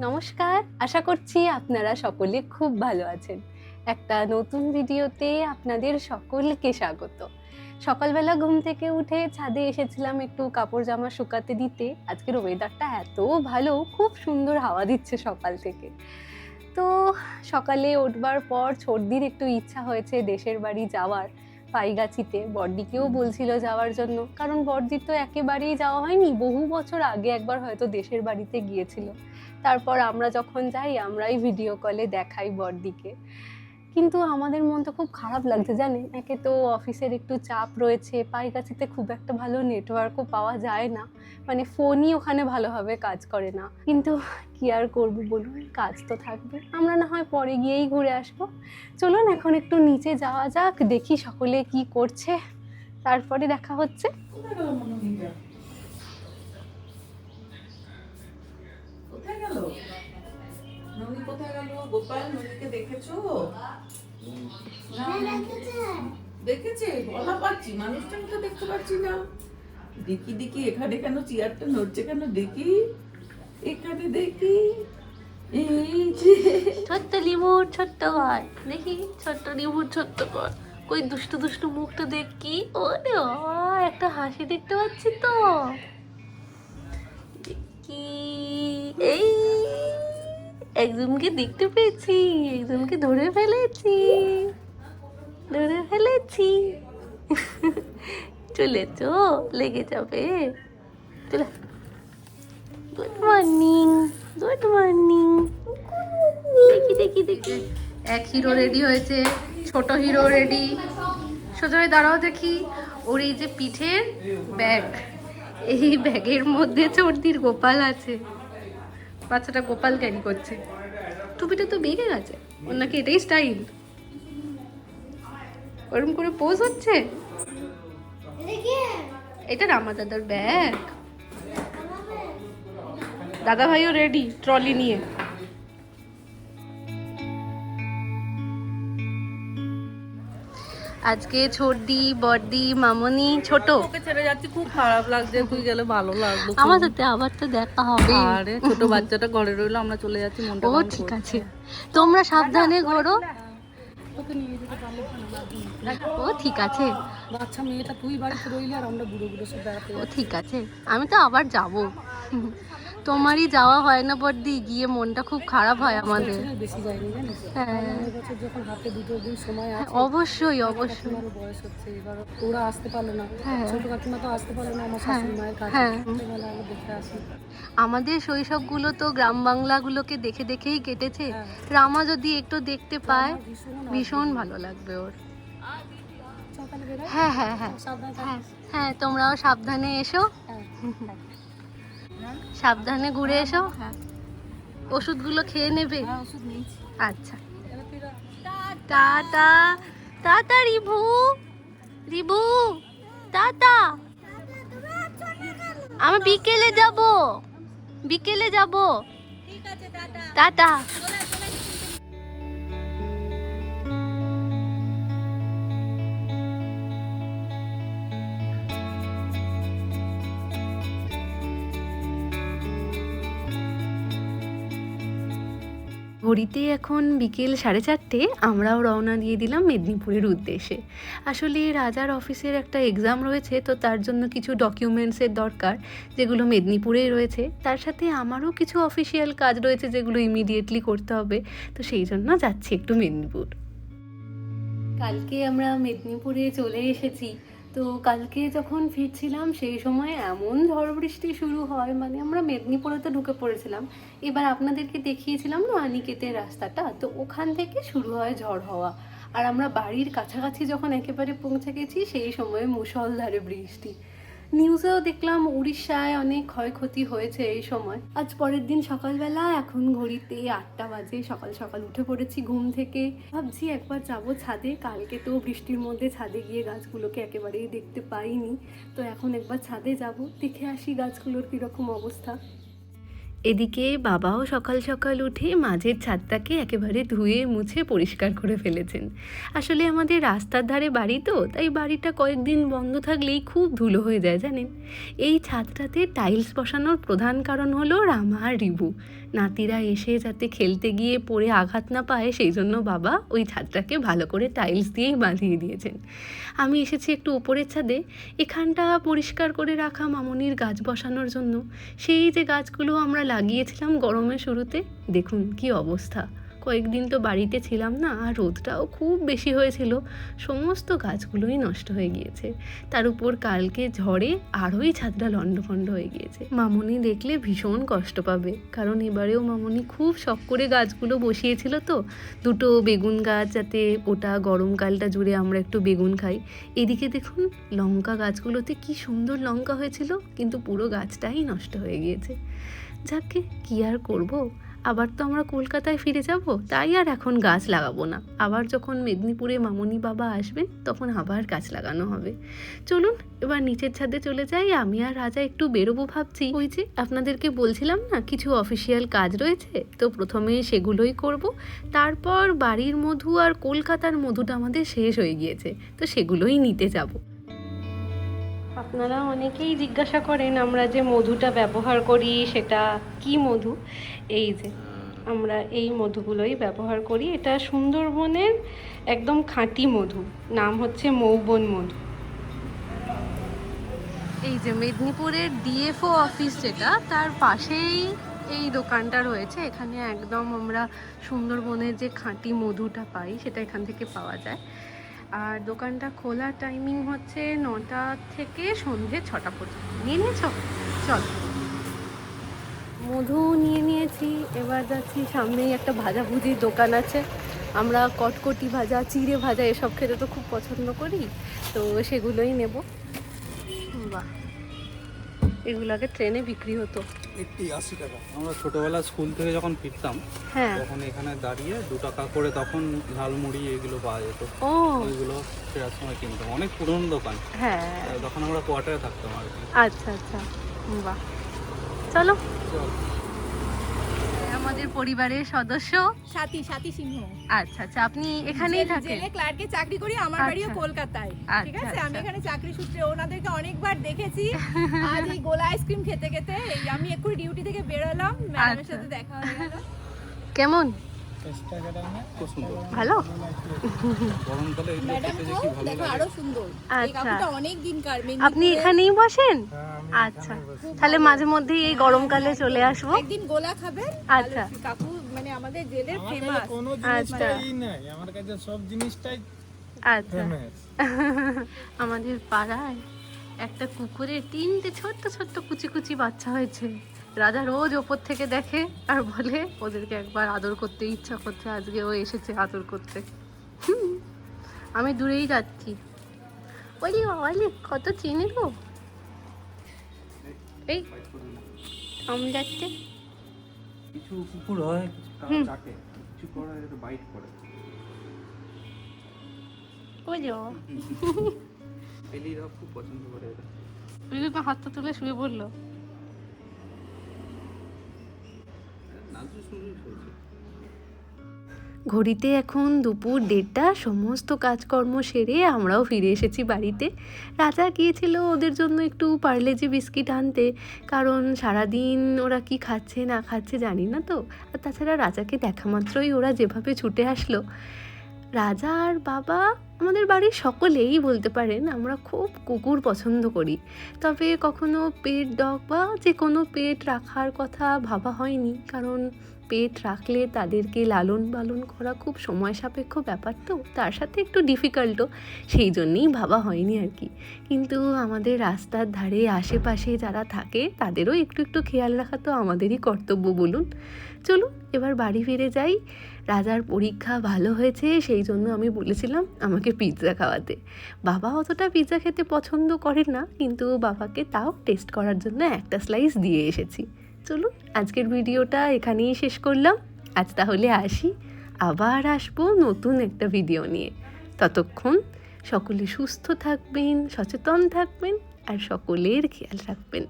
নমস্কার, আশা করছি আপনারা সকলে খুব ভালো আছেন। একটা নতুন ভিডিওতে আপনাদের সকলকে স্বাগত। সকালবেলা ঘুম থেকে উঠে ছাদে এসেছিলাম একটু কাপড় জামা শুকাতে দিতে। আজকের ওয়েদারটা এত ভালো, খুব সুন্দর হাওয়া দিচ্ছে সকাল থেকে। তো সকালে উঠবার পর ছোটদির একটু ইচ্ছা হয়েছে দেশের বাড়ি যাওয়ার, পাইগাছিতে। বড়দিকেও বলছিল যাওয়ার জন্য, কারণ বড়দির তো একেবারেই যাওয়া হয়নি। বহু বছর আগে একবার হয়তো দেশের বাড়িতে গিয়েছিল। তারপর আমরা যখন যাই আমরাই ভিডিও কলে দেখাই বড়দিকে। কিন্তু আমাদের মনটা খুব খারাপ লাগছে জানেন। একে তো অফিসের একটু চাপ রয়েছে, পাইগাছিতে খুব একটা ভালো নেটওয়ার্কও পাওয়া যায় না, মানে ফোনই ওখানে ভালোভাবে কাজ করে না। কিন্তু কি আর করবো বলুন, কাজ তো থাকবে। আমরা না হয় পরে গিয়েই ঘুরে আসবো। চলুন এখন একটু নিচে যাওয়া যাক, দেখি সকলে কি করছে, তারপরে দেখা হচ্ছে। কোথায় গেল ননি? কোথায় গেল গোপাল? ননিকে দেখেছো? দেখেছে? বলা পাচ্ছি, মানুষটাকে তো দেখতে পাচ্ছি না। দেখি দেখি, এখানে কেন চেয়ারটা নড়ছে কেন? দেখি এখানে, দেখি এই যে ছোট্ট লিমুর ছোট্ট ঘর, দেখি ছোট্ট লিমুর ছোট্ট ঘর। কই দুষ্টু দুষ্টু মুখটা দেখি। ও রে বাবা, একটা হাসি দেখতে পাচ্ছি তো। দেখি এই একজনকে দেখতে পেয়েছি, একজনকে ধরে ফেলেছি, ধরে ফেলেছি। চলেছ, লেগে যাবে। চলে। Good morning, good morning. দেখি দেখি দেখি, এক হিরো রেডি হয়েছে, ছোট হিরো রেডি। সোজা হয়ে দাঁড়াও দেখি। ওর এই যে পিঠের ব্যাগ, এই ব্যাগের মধ্যে চর্দির গোপাল আছে। বাচ্চাটা গোপাল ক্যারি করছে। টুপিটা তো বেঁকে গেছে, ওর নাকি এটাই স্টাইল। ওরকম করে পোজ হচ্ছে। এটা রামা দাদার ব্যাগ। দাদা ভাইও রেডি ট্রলি নিয়ে। আজকে ছোটদি, বড়দি, মামনি, ছোট। তোকে ছেড়ে যাচ্ছি, খুব খারাপ লাগছে। তুই গেলে ভালো লাগলো। আমার সাথে আবার তো দেখা হবে। আরে ছোট বাচ্চাটা ঘরে রইলো, আমরা চলে যাচ্ছি। মনটা ও কেমন ঠিক করছে। আছে, তোমরা সাবধানে ঘোরো। তোকে নিয়ে যেতে পারলে ও ঠিক আছে, বাচ্চা মেয়েটা তুই বাড়িতে রইলি আর আমরা বুড়ো বুড়ো সব বেড়াতে ও ঠিক আছে। আমি তো আবার যাব। তোমারই যাওয়া হয় না বড়দি, গিয়ে মনটা খুব খারাপ হয় আমাদের। বেশি যায়নি জানিস। হ্যাঁ এবছর যখন হাতে দুটো দিন সময় আছে, অবশ্যই অবশ্যই। আমারও বয়স হচ্ছে, এবার ওরা আসতে পারলো না। হ্যাঁ। ছোট কাকিমা তো আসতে পারলো না আমার হ্যাঁ, শাশুড়ি মায়ের কাছে। হ্যাঁ। বলে আমি দেখে আসি। আমাদের শৈশবগুলো তো গ্রাম বাংলাগুলোকে দেখে দেখেই কেটেছে। রামা যদি একটু দেখতে পায়, ভীষণ ভালো লাগবে ওর। সকালে বেরোয়। হ্যাঁ হ্যাঁ হ্যাঁ সাবধানে হ্যাঁ হ্যাঁ, তোমরাও সাবধানে এসো, সাবধানে ঘুরে এসো। হ্যাঁ, ওষুধগুলো খেয়ে নেবে। ওষুধ নিয়েছি। আচ্ছা, tata. Tata review, review tata. আমি বিকেলে যাব, বিকেলে যাব। টাটা। ঘড়িতে এখন বিকেল 4:30। আমরাও রওনা দিয়ে দিলাম মেদিনীপুরের উদ্দেশ্যে। আসলে রাজার অফিসের একটা এক্সাম রয়েছে, তো তার জন্য কিছু ডকুমেন্টসের দরকার, যেগুলো মেদিনীপুরেই রয়েছে। তার সাথে আমারও কিছু অফিসিয়াল কাজ রয়েছে যেগুলো ইমিডিয়েটলি করতে হবে, তো সেই জন্য যাচ্ছি একটু মেদিনীপুর। কালকে আমরা মেদিনীপুরে চলে এসেছি। তো কালকে যখন ফিরছিলাম সেই সময় এমন ঝড় বৃষ্টি শুরু হয়, মানে আমরা মেদিনীপুরে তো ঢুকে পড়েছিলাম। এবার আপনাদেরকে দেখিয়েছিলাম না অনিকেতের রাস্তাটা, তো ওখান থেকে শুরু হয় ঝড় হওয়া। আর আমরা বাড়ির কাছাকাছি যখন একেবারে পৌঁছে গেছি সেই সময় মুষলধারে বৃষ্টি। নিউজেও দেখলাম উড়িষ্যায় অনেক ক্ষয়ক্ষতি হয়েছে এই সময়। আজ পরের দিন সকালবেলা, এখন ঘড়িতে 8টা বাজে। সকাল সকাল উঠে পড়েছি ঘুম থেকে। ভাবছি একবার যাবো ছাদে। কালকে তো বৃষ্টির মধ্যে ছাদে গিয়ে গাছগুলোকে একেবারেই দেখতে পাইনি, তো এখন একবার ছাদে যাব, দেখে আসি গাছগুলোর কীরকম অবস্থা। এদিকে বাবাও সকাল সকাল উঠে মাঝের ছাদটাকে একেবারে ধুয়ে মুছে পরিষ্কার করে ফেলেছেন। আসলে আমাদের রাস্তার ধারে বাড়ি তো, তাই বাড়িটা কয়েকদিন বন্ধ থাকলেই খুব ধুলো হয়ে যায় জানেন। এই ছাদটাতে টাইলস বসানোর প্রধান কারণ হলো রামা আর রিবু। নাতিরা এসে যাতে খেলতে গিয়ে পড়ে আঘাত না পায় সেই জন্য বাবা ওই ছাদটাকে ভালো করে টাইলস দিয়েই বাঁধিয়ে দিয়েছেন। আমি এসেছি একটু উপরের ছাদে, এখানটা পরিষ্কার করে রাখা মামনির গাছ বসানোর জন্য। সেই যে গাছগুলো আমরা লাগিয়েছিলাম গরমের শুরুতে, দেখুন কি অবস্থা। কয়েকদিন তো বাড়িতে ছিলাম না, আর রোদটাও খুব বেশি হয়েছিল, সমস্ত গাছগুলোই নষ্ট হয়ে গিয়েছে। তার উপর কালকে ঝড়ে আরোই ছাদটা লণ্ডভণ্ড হয়ে গিয়েছে। মামনি দেখলে ভীষণ কষ্ট পাবে, কারণ এবারেও মামনি খুব শখ করে গাছগুলো বসিয়েছিল তো, দুটো বেগুন গাছ, যাতে ওটা গরমকালটা জুড়ে আমরা একটু বেগুন খাই। এদিকে দেখুন লঙ্কা গাছগুলোতে কি সুন্দর লঙ্কা হয়েছিল, কিন্তু পুরো গাছটাই নষ্ট হয়ে গিয়েছে। যাকে কি আর করব, আবার তো আমরা কলকাতায় ফিরে যাব, তাই আর এখন গাছ লাগাবো না। আবার যখন মেদিনীপুরে মামনি বাবা আসবেন তখন আবার গাছ লাগানো হবে। চলুন এবার নিচের ছাদে চলে যাই, আমি আর রাজা একটু বেরোবো ভাবছি। ওই যে আপনাদেরকে বলছিলাম না কিছু অফিসিয়াল কাজ রয়েছে, তো প্রথমে সেগুলোই করব, তারপর বাড়ির মধু আর কলকাতার মধুটা আমাদের শেষ হয়ে গিয়েছে, তো সেগুলোই নিতে যাব। আপনারা অনেকেই জিজ্ঞাসা করেন আমরা যে মধুটা ব্যবহার করি সেটা কি মধু। এই যে আমরা এই মধুগুলোই ব্যবহার করি, এটা সুন্দরবনের একদম খাঁটি মধু, নাম হচ্ছে মৌবন মধু। এই যে মেদিনীপুরের ডিএফও অফিস যেটা, তার পাশেই এই দোকানটা রয়েছে। এখানে একদম আমরা সুন্দরবনের যে খাঁটি মধুটা পাই সেটা এখান থেকে পাওয়া যায়। আর দোকানটা খোলার টাইমিং হচ্ছে 9টা থেকে সন্ধে 6টা পর্যন্ত। নিয়ে নিয়েছ? চল। মধু নিয়ে নিয়েছি, এবার যাচ্ছি সামনেই একটা ভাজাভুজির দোকান আছে। আমরা কটকটি ভাজা, চিড়ে ভাজা এসব খেতে তো খুব পছন্দ করি, তো সেগুলোই নেব। বাহ, এগুলো আগে ট্রেনে বিক্রি হতো। 80 টাকা। আমরা ছোটবেলা স্কুল থেকে যখন ফিরতাম, হ্যাঁ, তখন এখানে দাঁড়িয়ে 2 টাকা করে তখন ঝালমুড়ি এগুলো পাওয়া যেত। ও ওইগুলো ফেরার সময় কিনতাম, অনেক পুরনো দোকান। হ্যাঁ, তখন আমরা কোয়ার্টারে থাকতাম আর কি। আচ্ছা আচ্ছা, বাহ, চলো। আমাদের পরিবারের সদস্য সাথী সিংহ। আচ্ছা আচ্ছা, আপনি এখানেই থাকেন? জেলে ক্লার্কে চাকরি করি, আমার বাড়িও আচ্ছা। কলকাতায়। ঠিক আচ্ছা, আছে, আমি আচ্ছা। এখানে চাকরি সূত্রে ওনাদেরকে অনেকবার দেখেছি। আজ এই গোলা আইসক্রিম খেতে খেতে এই আমি এক্ষুনি ডিউটি থেকে বেরোলাম, ম্যাডামের আচ্ছা। সাথে দেখা হয়ে গেল। কেমন? খুব সুন্দর। ভালো? গরমকালে এগুলো ম্যাডাম খেতে যে তো কি ভালো দেখো লাগে। আরো সুন্দর। এই আচ্ছা। কাকুটা অনেক দিনকার আপনি এখানেই বসেন? আচ্ছা, তাহলে মাঝে মধ্যেই এই গরমকালে চলে আসবো। একদিন গোলা খাবেন। আচ্ছা। ভালো, কাকু মানে আমাদের জেলের ফেমাস। কোনো আচ্ছা। জিনিসটাই নাই আমার কাছে, সব জিনিসটাই আচ্ছা, ফেমাস। আমাদের পাড়ায় একটা কুকুরের 3টে ছোট্ট ছোট্ট কুচি কুচি বাচ্চা হয়েছে। রাজা রোজ ওপর থেকে দেখে আর বলে ওদেরকে একবার আদর করতে ইচ্ছা করছে, আজকে ও এসেছে আদর করতে। আমি দূরেই যাচ্ছি। বলি বাবালি কত চিনি গো। এই আম যাচ্ছে। কিছু কুকুর হয়, কিছু চাটে, কিছু করে বাইট করে। বলি এলিরা খুব পছন্দ করে এটা। বাবা হাতটা তুলে শুয়ে পড়লো। নাচু শুরু হয়েছে। ঘড়িতে এখন দুপুর 1:30, সমস্ত কাজকর্ম সেরে আমরাও ফিরে এসেছি বাড়িতে। রাজা গিয়েছিল ওদের জন্য একটু পার্লেজি বিস্কিট আনতে, কারণ সারাদিন ওরা কি খাচ্ছে না খাচ্ছে জানি না তো। আর তাছাড়া রাজাকে দেখা মাত্রই ওরা যেভাবে ছুটে আসলো। রাজা আর বাবা, আমাদের বাড়ির সকলেই বলতে পারেন আমরা খুব কুকুর পছন্দ করি, তবে কখনো পেট ডগ বা যে কোনো পেট রাখার কথা ভাবা হয়নি, কারণ পেট রাখলে তাদেরকে লালন পালন করা খুব সময় সাপেক্ষ ব্যাপার, তো তার সাথে একটু ডিফিকাল্টও, সেই জন্যেই ভাবা হয়নি আর কি। কিন্তু আমাদের রাস্তার ধারে আশেপাশে যারা থাকে তাদেরও একটু একটু খেয়াল রাখা তো আমাদেরই কর্তব্য বলুন। চলুন এবার বাড়ি ফিরে যাই। রাজার পরীক্ষা ভালো হয়েছে, সেই জন্য আমি বলেছিলাম আমাকে পিৎজা খাওয়াতে। বাবা অতটা পিৎজা খেতে পছন্দ করেন না, কিন্তু বাবাকে তাও টেস্ট করার জন্য একটা স্লাইস দিয়ে এসেছি। চলুন আজকের ভিডিওটা এখানেই শেষ করলাম। আজ তাহলে আসি, আবার আসবো নতুন একটা ভিডিও নিয়ে। ততক্ষণ সকলে সুস্থ থাকবেন, সচেতন থাকবেন আর সকলের খেয়াল রাখবেন।